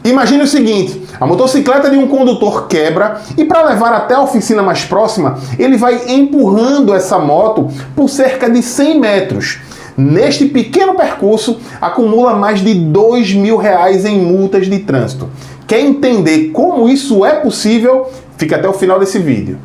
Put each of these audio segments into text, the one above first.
Imagine o seguinte, a motocicleta de um condutor quebra e para levar até a oficina mais próxima, ele vai empurrando essa moto por cerca de 100 metros. Neste pequeno percurso, acumula mais de R$2.000 em multas de trânsito. Quer entender como isso é possível? Fica até o final desse vídeo.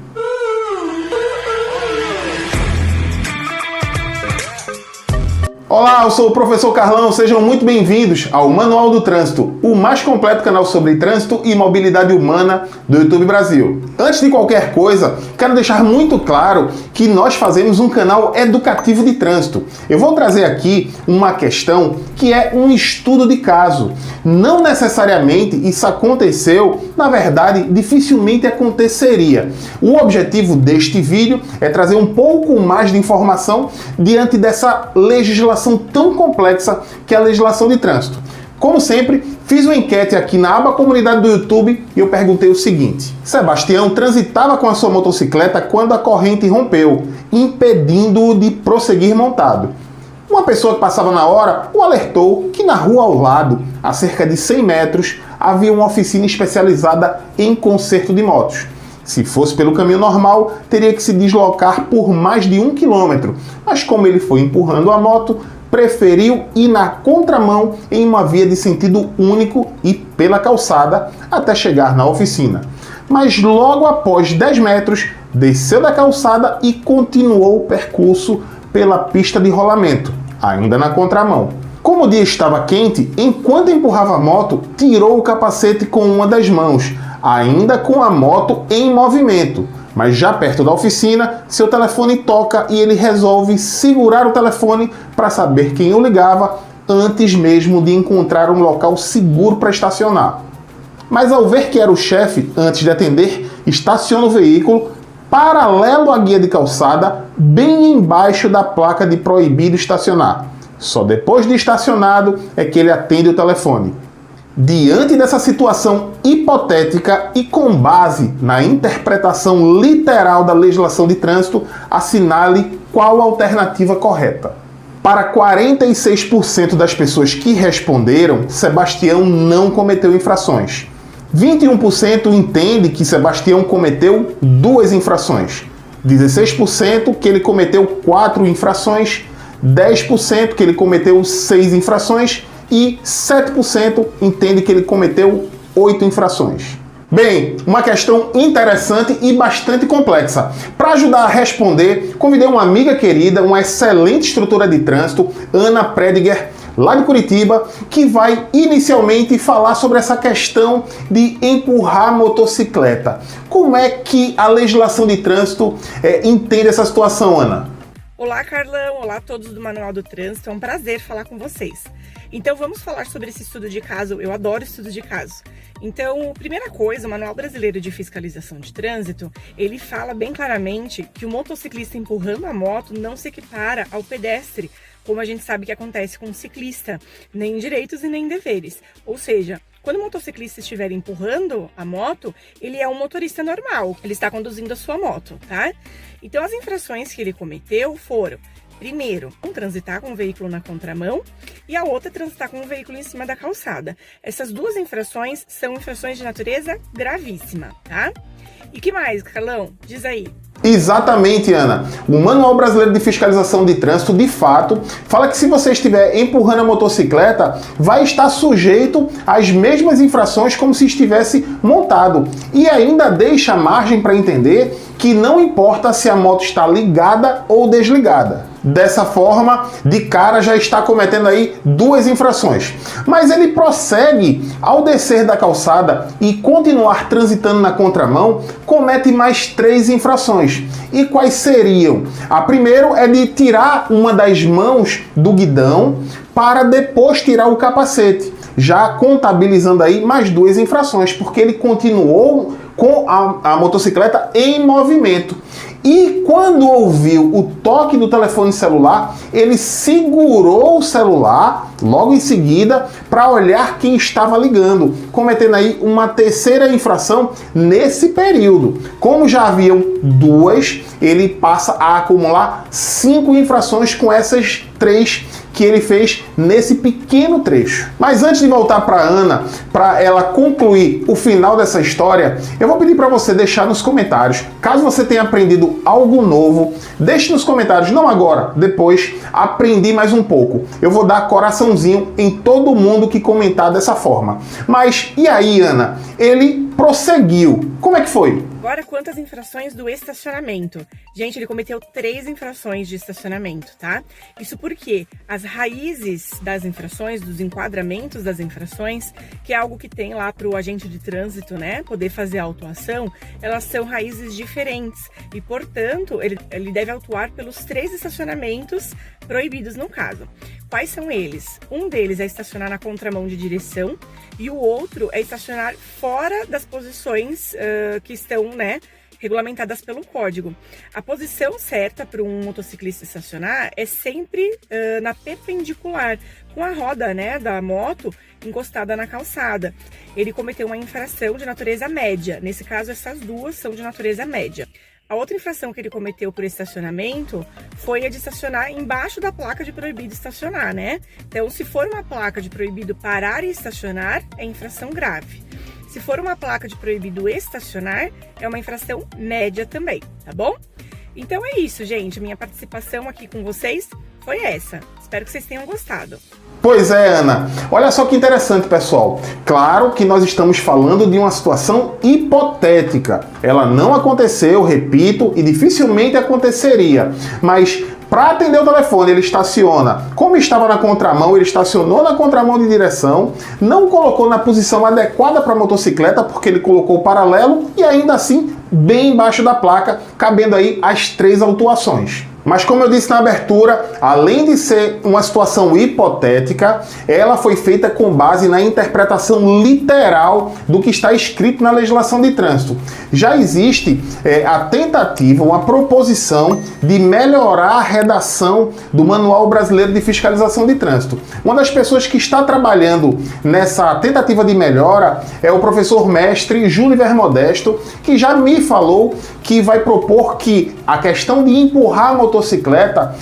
Olá, eu sou o professor Carlão, sejam muito bem-vindos ao Manual do Trânsito, o mais completo canal sobre trânsito e mobilidade humana do YouTube Brasil. Antes de qualquer coisa, quero deixar muito claro que nós fazemos um canal educativo de trânsito. Eu vou trazer aqui uma questão que é um estudo de caso. Não necessariamente isso aconteceu, na verdade, dificilmente aconteceria. O objetivo deste vídeo é trazer um pouco mais de informação diante dessa legislação tão complexa que é a legislação de trânsito. Como sempre, fiz uma enquete aqui na aba comunidade do YouTube e eu perguntei o seguinte: Sebastião transitava com a sua motocicleta quando a corrente rompeu, impedindo-o de prosseguir montado. Uma pessoa que passava na hora o alertou que na rua ao lado, a cerca de 100 metros, havia uma oficina especializada em conserto de motos. Se fosse pelo caminho normal, teria que se deslocar por mais de 1 quilômetro, mas como ele foi empurrando a moto, preferiu ir na contramão em uma via de sentido único e pela calçada até chegar na oficina. Mas logo após 10 metros, desceu da calçada e continuou o percurso pela pista de rolamento, ainda na contramão. Como o dia estava quente, enquanto empurrava a moto, tirou o capacete com uma das mãos, ainda com a moto em movimento. Mas já perto da oficina, seu telefone toca e ele resolve segurar o telefone para saber quem o ligava antes mesmo de encontrar um local seguro para estacionar. Mas ao ver que era o chefe, antes de atender, estaciona o veículo paralelo à guia de calçada, bem embaixo da placa de proibido estacionar. Só depois de estacionado é que ele atende o telefone. Diante dessa situação hipotética e com base na interpretação literal da legislação de trânsito, assinale qual a alternativa correta. Para 46% das pessoas que responderam, Sebastião não cometeu infrações. 21% entende que Sebastião cometeu 2 infrações. 16% que ele cometeu 4 infrações. 10% que ele cometeu 6 infrações. E 7% entende que ele cometeu 8 infrações. Bem, uma questão interessante e bastante complexa. Para ajudar a responder, convidei uma amiga querida, uma excelente instrutora de trânsito, Ana Prediger, lá de Curitiba, que vai inicialmente falar sobre essa questão de empurrar a motocicleta. Como é que a legislação de trânsito entende essa situação, Ana? Olá, Carlão! Olá a todos do Manual do Trânsito, é um prazer falar com vocês. Então vamos falar sobre esse estudo de caso, eu adoro estudos de caso. Então, primeira coisa, o Manual Brasileiro de Fiscalização de Trânsito, ele fala bem claramente que o motociclista empurrando a moto não se equipara ao pedestre, como a gente sabe que acontece com o ciclista, nem direitos e nem deveres. Ou seja, quando o motociclista estiver empurrando a moto, ele é um motorista normal, ele está conduzindo a sua moto, tá? Então as infrações que ele cometeu foram: primeiro, transitar com o veículo na contramão e a outra, transitar com o veículo em cima da calçada. Essas 2 infrações são infrações de natureza gravíssima, tá? E que mais, Carlão? Diz aí. Exatamente, Ana. O Manual Brasileiro de Fiscalização de Trânsito, de fato, fala que se você estiver empurrando a motocicleta, vai estar sujeito às mesmas infrações como se estivesse montado. E ainda deixa margem para entender que não importa se a moto está ligada ou desligada. Dessa forma, de cara já está cometendo aí 2 infrações. Mas ele prossegue ao descer da calçada e continuar transitando na contramão, comete mais 3 infrações. E quais seriam? A primeira é de tirar uma das mãos do guidão para depois tirar o capacete, já contabilizando aí mais 2 infrações, porque ele continuou com a motocicleta em movimento. E quando ouviu o toque do telefone celular, ele segurou o celular logo em seguida para olhar quem estava ligando, cometendo aí uma 3ª infração nesse período. Como já haviam 2, ele passa a acumular 5 infrações com essas 3 que ele fez nesse pequeno trecho. Mas antes de voltar para Ana, para ela concluir o final dessa história, eu vou pedir para você deixar nos comentários, caso você tenha aprendido algo novo, deixe nos comentários, não agora, depois, aprendi mais um pouco. Eu vou dar coraçãozinho em todo mundo que comentar dessa forma. Mas e aí, Ana? Ele prosseguiu. Como é que foi? Agora, quantas infrações do estacionamento? Gente, ele cometeu 3 infrações de estacionamento, tá? Isso porque as raízes das infrações, dos enquadramentos das infrações, que é algo que tem lá para o agente de trânsito, né, poder fazer a autuação, elas são raízes diferentes e, portanto, ele deve autuar pelos 3 estacionamentos proibidos no caso. Quais são eles? Um deles é estacionar na contramão de direção e o outro é estacionar fora das posições que estão, né, regulamentadas pelo código. A posição certa para um motociclista estacionar é sempre na perpendicular, com a roda, né, da moto encostada na calçada. Ele cometeu uma infração de natureza média. Nesse caso, essas duas são de natureza média. A outra infração que ele cometeu por estacionamento foi a de estacionar embaixo da placa de proibido estacionar, né? Então, se for uma placa de proibido parar e estacionar, é infração grave. Se for uma placa de proibido estacionar, é uma infração média também, tá bom? Então é isso, gente. Minha participação aqui com vocês foi essa. Espero que vocês tenham gostado. Pois é, Ana. Olha só que interessante, pessoal. Claro que nós estamos falando de uma situação hipotética. Ela não aconteceu, repito, e dificilmente aconteceria. Mas para atender o telefone, ele estaciona. Como estava na contramão, ele estacionou na contramão de direção, não colocou na posição adequada para a motocicleta, porque ele colocou paralelo e ainda assim bem embaixo da placa, cabendo aí as 3 autuações. Mas como eu disse na abertura, além de ser uma situação hipotética, ela foi feita com base na interpretação literal do que está escrito na legislação de trânsito. Já existe a tentativa, uma proposição de melhorar a redação do Manual Brasileiro de Fiscalização de Trânsito. Uma das pessoas que está trabalhando nessa tentativa de melhora é o professor mestre Júlio Vermodesto, que já me falou que vai propor que a questão de empurrar a motocicleta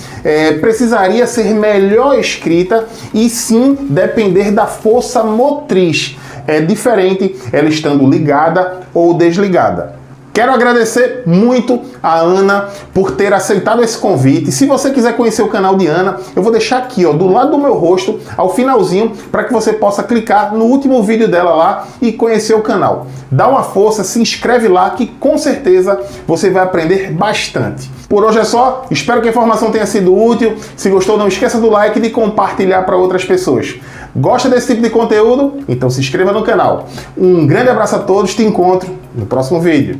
precisaria ser melhor escrita e sim depender da força motriz. É diferente ela estando ligada ou desligada. Quero agradecer muito a Ana por ter aceitado esse convite. Se você quiser conhecer o canal de Ana, eu vou deixar aqui, ó, do lado do meu rosto, ao finalzinho, para que você possa clicar no último vídeo dela lá e conhecer o canal. Dá uma força, se inscreve lá que com certeza você vai aprender bastante. Por hoje é só, espero que a informação tenha sido útil. Se gostou, não esqueça do like e de compartilhar para outras pessoas. Gosta desse tipo de conteúdo? Então se inscreva no canal. Um grande abraço a todos, te encontro no próximo vídeo.